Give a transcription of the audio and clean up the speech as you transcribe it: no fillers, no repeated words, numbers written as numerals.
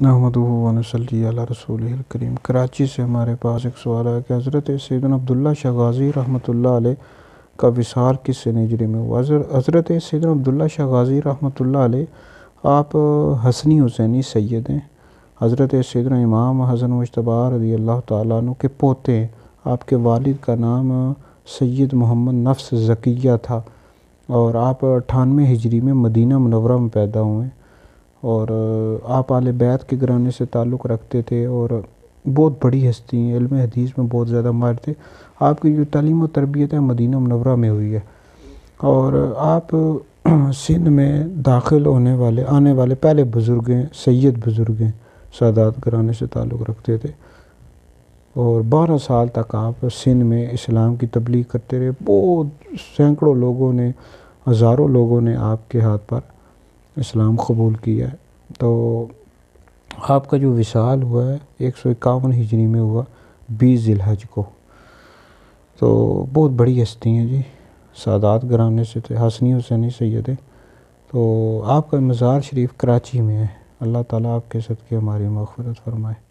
نحمدہ و نصلی علی رسولہ الکریم۔ کراچی سے ہمارے پاس ایک سوال ہے کہ حضرت سیدنا عبداللہ شاہ غازی رحمۃ اللہ علیہ کا وصال کس سن ہجری میں ہوا؟ حضرت سیدنا عبداللہ شاہ غازی رحمۃ اللہ علیہ آپ حسنی حسینی سید ہیں۔ حضرت سیدنا امام حسن مجتبی رضی اللہ تعالیٰ عنہ کے پوتے ہیں۔ آپ کے والد کا نام سید محمد نفس زکیہ تھا اور آپ 98 ہجری میں مدینہ منورہ میں پیدا ہوئے اور آپ اہل بیت کے گھرانے سے تعلق رکھتے تھے اور بہت بڑی ہستی ہیں، علم حدیث میں بہت زیادہ ماہر تھے۔ آپ کی جو تعلیم و تربیت ہے مدینہ منورہ میں ہوئی ہے اور آپ سندھ میں داخل آنے والے پہلے بزرگ ہیں، سید بزرگ ہیں، سادات گھرانے سے تعلق رکھتے تھے اور 12 سال تک آپ سندھ میں اسلام کی تبلیغ کرتے رہے۔ بہت سینکڑوں لوگوں نے، ہزاروں لوگوں نے آپ کے ہاتھ پر اسلام قبول کیا ہے۔ تو آپ کا جو وصال ہوا ہے 151 ہجری میں ہوا 20 ذی الحج کو۔ تو بہت بڑی ہستی ہیں جی، سادات گھرانے سے تھے، حسنی حسینی سید ہیں۔ تو آپ کا مزار شریف کراچی میں ہے۔ اللہ تعالیٰ آپ کے صدقے ہماری مغفرت فرمائے۔